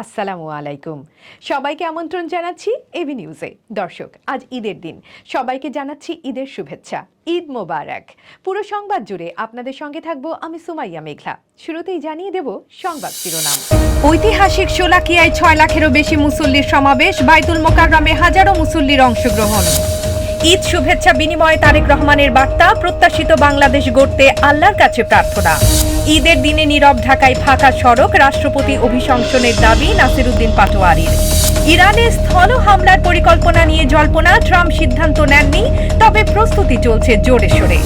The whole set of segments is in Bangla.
আসসালামু আলাইকুম। সবাইকে আমন্ত্রণ জানাচ্ছি এবি নিউজে। দর্শক, আজ ঈদের দিন, সবাইকে জানাচ্ছি ঈদের শুভেচ্ছা। ঈদ মোবারক। পুরো সংবাদ জুড়ে আপনাদের সঙ্গে থাকবো আমি সুমাইয়া মেঘলা। শুরুতেই জানিয়ে দেব সংবাদ শিরোনাম। ঐতিহাসিক শোলাকিয়ায় 6 লাখেরও বেশি মুসল্লির সমাবেশ, বাইতুল মোকাররমে হাজারো মুসল্লির অংশগ্রহণ। ঈদ শুভেচ্ছা বিনিময়ে তারেক রহমানের বার্তা, প্রত্যাশিত বাংলাদেশ গড়তে আল্লাহর কাছে প্রার্থনা। ঈদের দিনে নীরব ঢাকায় ফাঁকা সড়ক, রাষ্ট্রপতি অভিশংসনের দাবি নাসিরুদ্দিন পাটোয়ারির। ইরানে স্থল হামলার পরিকল্পনা নিয়ে জল্পনা, ট্রাম্প সিদ্ধান্ত নেননি, তবে প্রস্তুতি চলছে জোরে সোরে।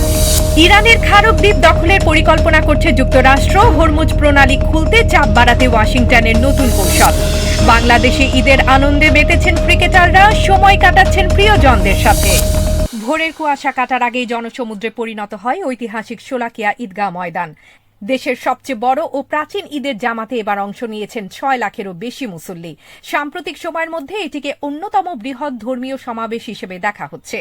ইরানের খারব দ্বীপ দখলের পরিকল্পনা করছে যুক্তরাষ্ট্র, হরমুজ প্রণালী খুলতে চাপ বাড়াতে ওয়াশিংটনের নতুন কৌশল। বাংলাদেশে ঈদের আনন্দে মেতেছেন ক্রিকেটাররা, সময় কাটাচ্ছেন প্রিয়জনদের সাথে। ভোরের কুয়াশা কাটার আগেই জনসমুদ্রে পরিণত হয় ঐতিহাসিক শোলাকিয়া ঈদগাহ ময়দান। দেশের সবচেয়ে বড় ও প্রাচীন ঈদের জামাতে এবার অংশ নিয়েছেন 6 লাখেরও বেশি মুসল্লি। সাম্প্রতিক সময়ের মধ্যে এটিকে অন্যতম বৃহৎ ধর্মীয় সমাবেশ হিসেবে দেখা হচ্ছে।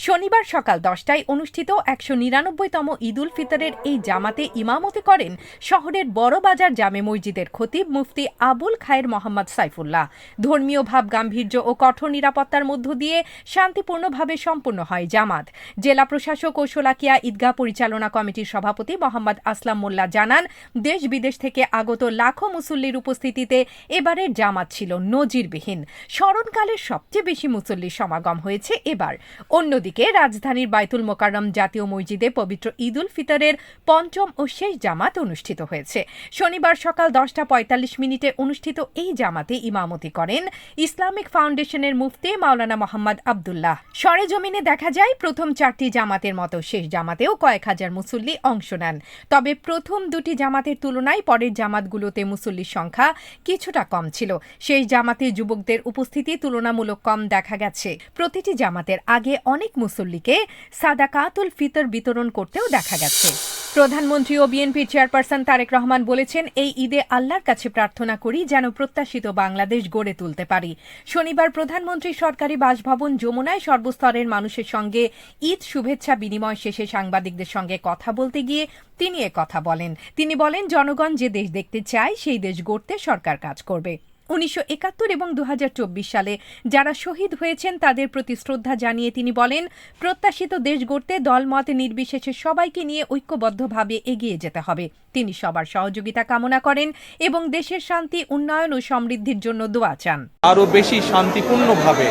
শনিবার সকাল 10টায় অনুষ্ঠিত 199তম ঈদ উল ফিতরের এই জামাতে ইমামতি করেন শহরের বড় বাজার জামে মসজিদের খতিব মুফতি আবুল খায়ের মোহাম্মদ সাইফুল্লাহ। ধর্মীয় ভাব গাম্ভীর্য ও কঠোর নিরাপত্তার মধ্য দিয়ে শান্তিপূর্ণভাবে সম্পন্ন হয় জামাত। জেলা প্রশাসক ও শোলাকিয়া ঈদগাহ পরিচালনা কমিটির সভাপতি মোহাম্মদ আসলাম মোল্লা জানান, দেশ বিদেশ থেকে আগত লাখো মুসল্লির উপস্থিতিতে এবারের জামাত ছিল নজিরবিহীন। স্মরণকালের সবচেয়ে বেশি মুসল্লির সমাগম হয়েছে এবার। অন্যদিকে রাজধানীর বাইতুল মোকাররম জাতীয় মসজিদে পবিত্র ঈদ উল ফিতরের পঞ্চম ও শেষ জামাত অনুষ্ঠিত হয়েছে। শনিবার সকাল 10:45 অনুষ্ঠিত এই জামাতে ইমামতি করেন ইসলামিক ফাউন্ডেশনের মুফতি মাওলানা মোহাম্মদ আবদুল্লাহ। সরেজমিনে দেখা যায়, প্রথম 4টি জামাতের মতো শেষ জামাতেও কয়েক হাজার মুসল্লি অংশ নেন। তবে প্রথম 2টি জামাতের তুলনায় পরের জামাতগুলোতে মুসল্লির সংখ্যা কিছুটা কম ছিল। শেষ জামাতে যুবকদের উপস্থিতি তুলনামূলক কম দেখা গেছে। প্রতিটি জামাতের আগে অনেক মুসল্লিকে সাদাকাতুল ফিতর বিতরণ করতেও দেখা গেছে। প্রধানমন্ত্রী ও বিএনপির চেয়ারপারসন তারেক রহমান বলেছেন, এই ঈদে আল্লাহর কাছে প্রার্থনা করি যেন প্রত্যাশিত বাংলাদেশ গড়ে তুলতে পারি। শনিবার প্রধানমন্ত্রী সরকারি বাসভবন যমুনায় সর্বস্তরের মানুষের সঙ্গে ঈদ শুভেচ্ছা বিনিময় শেষে সাংবাদিকদের সঙ্গে কথা বলতে গিয়ে তিনি কথা বলেন। তিনি বলেন, জনগণ যে দেশ দেখতে চায় সেই দেশ গড়তে সরকার কাজ করবে। 1971 এবং 2024 সালে যারা শহীদ হয়েছেন তাদের প্রতি শ্রদ্ধা জানিয়ে তিনি বলেন, প্রত্যাশিত দেশ গড়তে দলমত নির্বিশেষে সবাইকে নিয়ে ঐক্যবদ্ধভাবে এগিয়ে যেতে হবে। তিনি সবার সহযোগিতা কামনা করেন এবং দেশের শান্তি, উন্নয়ন ও সমৃদ্ধির জন্য দোয়া চান। আরও বেশি শান্তিপূর্ণভাবে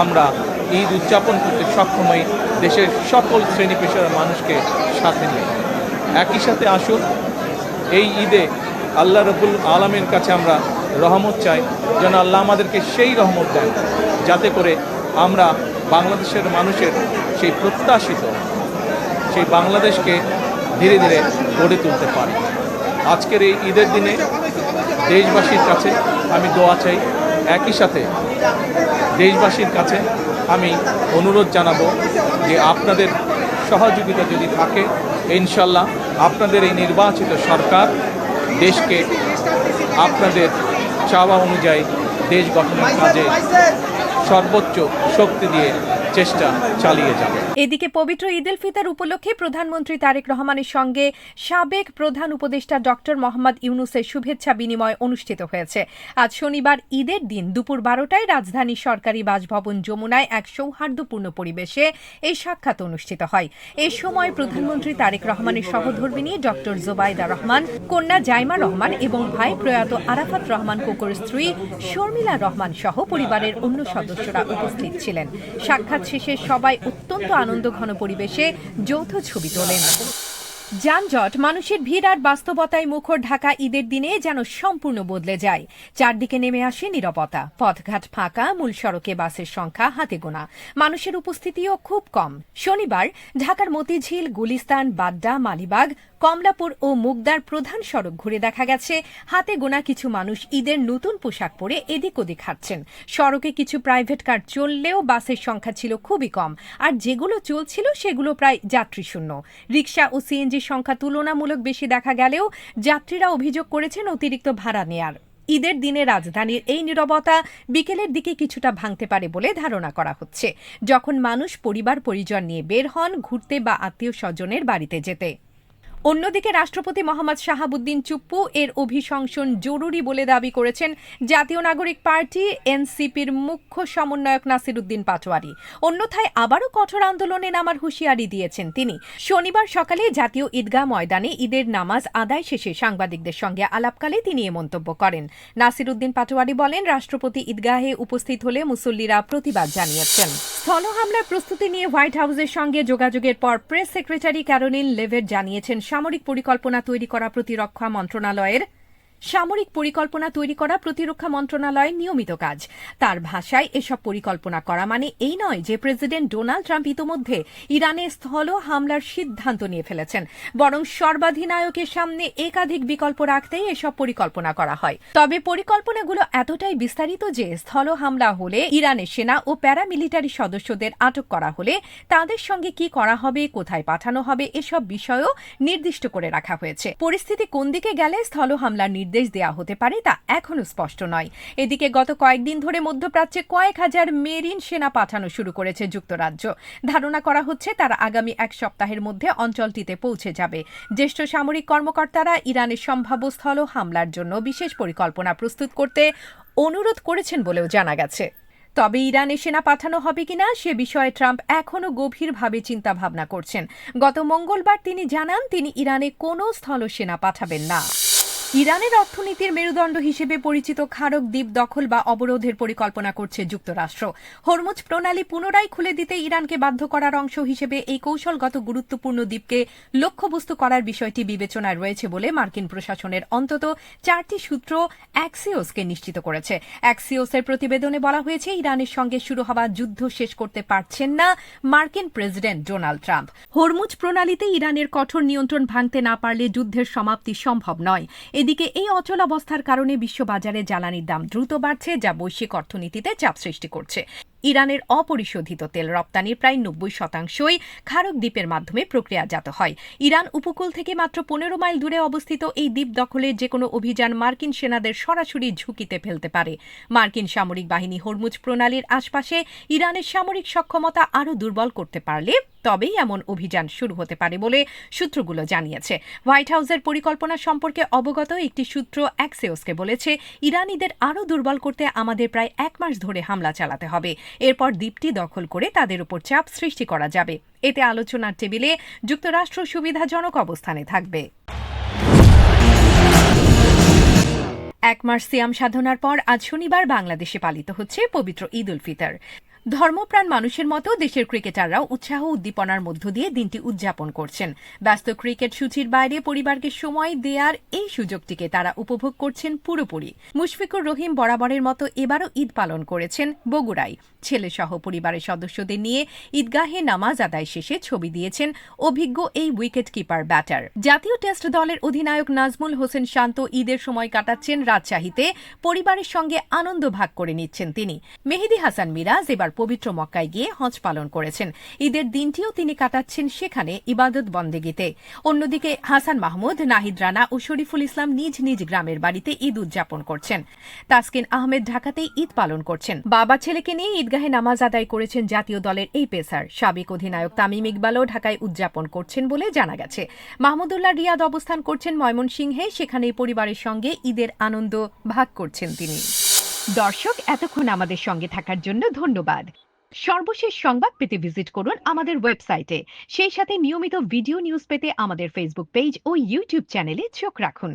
আমরা ঈদ উদযাপন করতে সক্ষম হই, দেশের সকল শ্রেণী পেশার মানুষকে সাথে নিয়ে। একই সাথে আসুন এই ঈদে আল্লাহ রাব্বুল আলামিনের কাছে আমরা রহমত চাই, যেন আল্লাহ আমাদেরকে সেই রহমত দেন যাতে করে আমরা বাংলাদেশের মানুষের সেই প্রত্যাশিত সেই বাংলাদেশকে ধীরে ধীরে গড়ে তুলতে পারি। আজকের এই ঈদের দিনে দেশবাসীর কাছে আমি দোয়া চাই, একই সাথে দেশবাসীর কাছে আমি অনুরোধ জানাবো যে আপনাদের সহযোগিতা যদি থাকে, ইনশাল্লাহ আপনাদের এই নির্বাচিত সরকার দেশকে আপনাদের চাওয়া অনুযায়ী দেশ গঠনের কাজে সর্বোচ্চ শক্তি দিয়ে চেষ্টা চালিয়ে যাবে। এদিকে পবিত্র ঈদ উল ফিতর উপলক্ষে প্রধানমন্ত্রী তারেক রহমানের সঙ্গে সাবেক প্রধান উপদেষ্টা ডক্টর মোহাম্মদ ইউনূসের শুভেচ্ছা বিনিময় অনুষ্ঠিত হয়েছে। আজ শনিবার ঈদের দিন দুপুর 12টায় রাজধানীর সরকারি বাসভবন যমুনায় এক সৌহার্দ্যপূর্ণ পরিবেশে এই সাক্ষাৎ অনুষ্ঠিত হয়। এ সময় প্রধানমন্ত্রী তারেক রহমানের সহধর্মিণী ডক্টর জোবাইদা রহমান, কন্যা জাইমা রহমান এবং ভাই প্রয়াত আরাফাত রহমান কোকোর স্ত্রী শর্মিলা রহমান সহ পরিবারের অন্য সদস্যরা উপস্থিত ছিলেন। সাক্ষাৎ শেষে সবাই অত্যন্ত আনন্দঘন পরিবেশে যৌথ ছবি তোলেন। যানজট, মানুষের ভিড় আর বাস্তবতায় মুখর ঢাকা ঈদের দিনে যেন সম্পূর্ণ বদলে যায়। চারদিকে নেমে আসে নীরবতা। পথঘাট ফাঁকা, মূল সড়কে বাসের সংখ্যা হাতে গোনা, মানুষের উপস্থিতিও খুব কম। শনিবার ঢাকার মতিঝিল, গুলিস্তান, বাড্ডা, মালিবাগ, কমলাপুর ও মুগদার প্রধান সড়ক ঘুরে দেখা গেছে হাতে গোনা কিছু মানুষ ঈদের নতুন পোশাক পরে এদিক ওদিক হাঁটছেন। সড়কে কিছু প্রাইভেট কার চললেও বাসের সংখ্যা ছিল খুবই কম, আর যেগুলো চলছিল সেগুলো প্রায় যাত্রীশূন্য। রিকশা ও সিএনজির সংখ্যা তুলনামূলক বেশি দেখা গেলেও যাত্রীরা অভিযোগ করেছেন অতিরিক্ত ভাড়া নেয়ার। ঈদের দিনে রাজধানীর এই নীরবতা বিকেলের দিকে কিছুটা ভাঙতে পারে বলে ধারণা করা হচ্ছে, যখন মানুষ পরিবার পরিজন নিয়ে বের হন ঘুরতে বা আত্মীয় স্বজনের বাড়িতে যেতে। অন্যদিকে রাষ্ট্রপতি মোহাম্মদ শাহাবুদ্দিন চুপ্পু এর অভিশংসন জরুরি বলে দাবি করেছেন জাতীয় নাগরিক পার্টি এনসিপির মুখ্য সমন্বয়ক নাসিরউদ্দিন পাটোয়ারি। অন্যথায় আবারও কঠোর আন্দোলনে নামার হুঁশিয়ারি দিয়েছেন তিনি। শনিবার সকালে জাতীয় ঈদগাহ ময়দানে ঈদের নামাজ আদায় শেষে সাংবাদিকদের সঙ্গে আলাপকালে তিনি এ মন্তব্য করেন। নাসিরউদ্দিন পাটোয়ারি বলেন, রাষ্ট্রপতি ঈদগাহে উপস্থিত হলে মুসল্লিরা প্রতিবাদ জানিয়েছেন। স্থল হামলার প্রস্তুতি নিয়ে হোয়াইট হাউসের সঙ্গে যোগাযোগের পর প্রেস সেক্রেটারি ক্যারোলিন লেভেট জানিয়েছেন, সামরিক পরিকল্পনা তৈরি করা প্রতিরক্ষা মন্ত্রণালয়ের নিয়মিত কাজ। তার ভাষায়, এসব পরিকল্পনা করা মানে এই নয় যে প্রেসিডেন্ট ডোনাল্ড ট্রাম্প ইতোমধ্যে ইরানে স্থল হামলার সিদ্ধান্ত নিয়ে ফেলেছেন, বরং সর্বাধিনায়কের সামনে একাধিক বিকল্প রাখতেই এসব পরিকল্পনা করা হয়। তবে পরিকল্পনাগুলো এতটাই বিস্তারিত যে স্থল হামলা হলে ইরানের সেনা ও প্যারামিলিটারি সদস্যদের আটক করা হলে তাদের সঙ্গে কি করা হবে, কোথায় পাঠানো হবে, এসব বিষয়ও নির্দিষ্ট করে রাখা হয়েছে। পরিস্থিতি কোন দিকে গেলে স্থল হামলার নির্দেশ দেওয়া হতে পারে তা এখনো স্পষ্ট নয়। এদিকে গত কয়েকদিন ধরে মধ্যপ্রাচ্যে কয়েক হাজার মেরিন সেনা পাঠানো শুরু করেছে যুক্তরাজ্য। ধারণা করা হচ্ছে তারা আগামী এক সপ্তাহের মধ্যে অঞ্চলটিতে পৌঁছে যাবে। জ্যেষ্ঠ সামরিক কর্মকর্তারা ইরানের সম্ভাব্য স্থল হামলার জন্য বিশেষ পরিকল্পনা প্রস্তুত করতে অনুরোধ করেছেন বলেও জানা গেছে। তবে ইরানে সেনা পাঠানো হবে কিনা সে বিষয়ে ট্রাম্প এখনও গভীরভাবে চিন্তাভাবনা করছেন। গত মঙ্গলবার তিনি জানান, তিনি ইরানে কোনো স্থল সেনা পাঠাবেন না। ইরানের অর্থনীতির মেরুদণ্ড হিসেবে পরিচিত খারক দ্বীপ দখল বা অবরোধের পরিকল্পনা করছে যুক্তরাষ্ট্র। হরমুজ প্রণালী পুনরায় খুলে দিতে ইরানকে বাধ্য করার অংশ হিসেবে এই কৌশলগত গুরুত্বপূর্ণ দ্বীপকে লক্ষ্যবস্তু করার বিষয়টি বিবেচনায় রয়েছে বলে মার্কিন প্রশাসনের অন্তত 4টি সূত্র অ্যাক্সিওসকে নিশ্চিত করেছে। অ্যাক্সিওসের প্রতিবেদনে বলা হয়েছে, ইরানের সঙ্গে শুরু হওয়া যুদ্ধ শেষ করতে পারছেন না মার্কিন প্রেসিডেন্ট ডোনাল্ড ট্রাম্প। হরমুজ প্রণালীতে ইরানের কঠোর নিয়ন্ত্রণ ভাঙতে না পারলে যুদ্ধের সমাপ্তি সম্ভব নয়। এদিকে এই অচলাবস্থার কারণে বিশ্ববাজারে জ্বালানির দাম দ্রুত বাড়ছে, যা বৈশ্বিক অর্থনীতিতে চাপ সৃষ্টি করছে। ইরানের অপরিশোধিত তেল রপ্তানির প্রায় 90%ই খারক দ্বীপের মাধ্যমে প্রক্রিয়াজাত হয়। ইরান উপকূল থেকে মাত্র 15 মাইল দূরে অবস্থিত এই দ্বীপ দখলের যে কোনো অভিযান মার্কিন সেনাদের সরাসরি ঝুঁকিতে ফেলতে পারে। মার্কিন সামরিক বাহিনী হরমুজ প্রণালীর আশপাশে ইরানের সামরিক সক্ষমতা আরও দুর্বল করতে পারলে তবেই এমন অভিযান শুরু হতে পারে বলে সূত্রগুলো জানিয়েছে। হোয়াইট হাউসের পরিকল্পনা সম্পর্কে অবগত একটি সূত্র অ্যাক্সিওসকে বলেছে, ইরানিদের আরও দুর্বল করতে আমাদের প্রায় 1 মাস ধরে হামলা চালাতে হবে। এরপর দ্বীপটি দখল করে তাদের উপর চাপ সৃষ্টি করা যাবে। এতে আলোচনার টেবিলে যুক্তরাষ্ট্র সুবিধাজনক অবস্থানে থাকবে। 1 মাস সিয়াম সাধনার পর আজ শনিবার বাংলাদেশে পালিত হচ্ছে পবিত্র ঈদ উল ফিতর। ধর্মপ্রাণ মানুষের মতো দেশের ক্রিকেটাররাও উৎসাহ উদ্দীপনার মধ্য দিয়ে দিনটি উদযাপন করছেন। ব্যস্ত ক্রিকেট সূচির বাইরে পরিবারকে সময় দেওয়ার এই সুযোগটিকে তারা উপভোগ করছেন পুরোপুরি। মুশফিকুর রহিম বরাবরের মতো এবারও ঈদ পালন করেছেন বগুড়ায়। ছেলেসহ পরিবারের সদস্যদের নিয়ে ঈদগাহে নামাজ আদায় শেষে ছবি দিয়েছেন অভিজ্ঞ এই উইকেট কিপার ব্যাটার। জাতীয় টেস্ট দলের অধিনায়ক নাজমুল হোসেন শান্ত ঈদের সময় কাটাচ্ছেন রাজশাহীতে। পরিবারের সঙ্গে আনন্দ ভাগ করে নিচ্ছেন তিনি। মেহেদী হাসান মিরাজ এবার পবিত্র মক্কায় গিয়ে হজ পালন করেছেন। ঈদের দিনটিও তিনি কাটাচ্ছেন সেখানে ইবাদত বন্দেগিতে। অন্যদিকে হাসান মাহমুদ, নাহিদ রানা ও শরীফুল ইসলাম নিজ নিজ গ্রামের বাড়িতে ঈদ উদযাপন করছেন। তাসকিন আহমেদ ঢাকাতেই ঈদ পালন করছেন। বাবা ছেলেকে নিয়ে ঈদগাহে নামাজ আদায় করেছেন জাতীয় দলের এই পেসার। সাবেক অধিনায়ক তামিম ইকবালও ঢাকায় উদযাপন করছেন বলে জানা গেছে। মাহমুদুল্লাহ রিয়াদ অবস্থান করছেন ময়মনসিংহে, সেখানেই পরিবারের সঙ্গে ঈদের আনন্দ ভাগ করছেন তিনি। দর্শক, এতক্ষণ আমাদের সঙ্গে থাকার জন্য ধন্যবাদ। সর্বশেষ সংবাদ পেতে ভিজিট করুন আমাদের ওয়েবসাইটে। সেই সাথে নিয়মিত ভিডিও নিউজ পেতে আমাদের ফেসবুক পেজ ও ইউটিউব চ্যানেলে চোখ রাখুন।